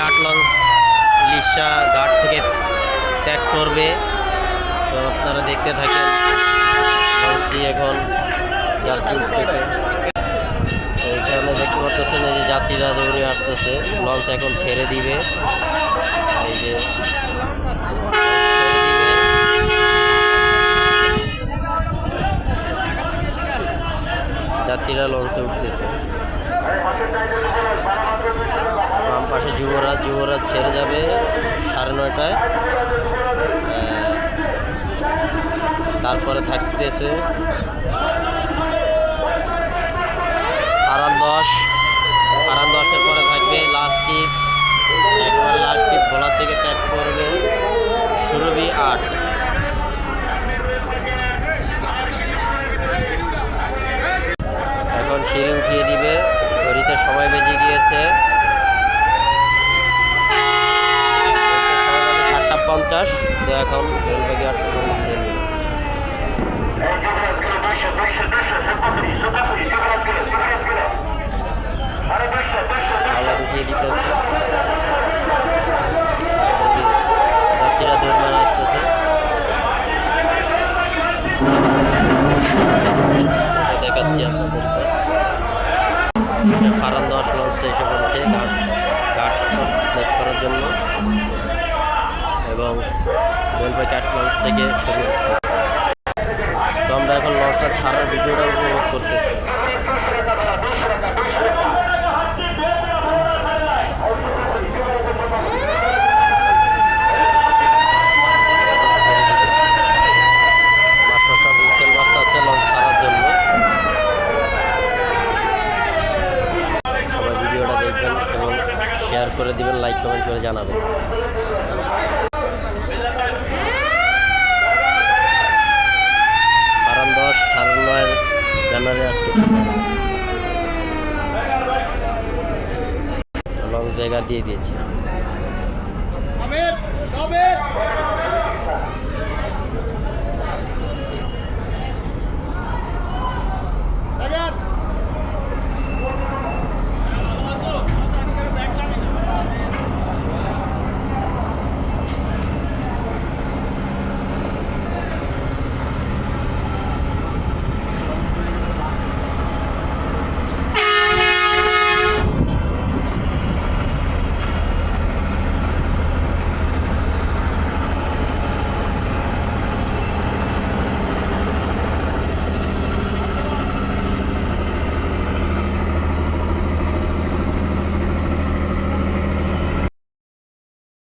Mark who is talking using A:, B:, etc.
A: 8 launch Ilisha ঘাট থেকে ত্যাগ করবে। তো আপনারা দেখতে থাকেন, লঞ্চটি এখন যাত্রী উঠতেছে। তো এখানে দেখতে পাচ্ছেন এই যে যাত্রীরা দৌড়ে আসতেছে, লঞ্চ এখন ছেড়ে দিবে। এই যে যাত্রীরা লঞ্চে উঠতেছে। বাম পাশে যুবরাজ ছেড়ে যাবে 9:30টায়। তারপরে থাকতেছে আরান 10-এর পরে থাকবে লাস্ট টিপ, একবার লাস্ট টিপ ভোলা থেকে ত্যাগ করবে সুরভি 8। এখন সিঁড়ি উঠিয়ে দিবে, ঘড়িতে সময় বেজে গিয়েছে 7:50। তো এখন রেলবাগি 8 ছেড়ে আবার উঠিয়ে দিতেছে। যাত্রীরা দৌড় মারা আসতেছে। দেখাচ্ছি আপনাদেরকে, ফারান 10 লঞ্চটা এসে পড়ছে ঘাট প্লেস করার জন্য এবং রেলবাগি 8 লঞ্চ থেকে শুরু করতেছে। তো আমরা এখন লঞ্চটা ছাড়ার ভিডিওটা উপভোগ করতেছি। শেয়ার করে দিবেন, লাইক কমেন্ট করে জানাবেন। ফারান 10 9 জানুয়ারি আজকে লঞ্চ বেগার দিয়ে দিয়েছে।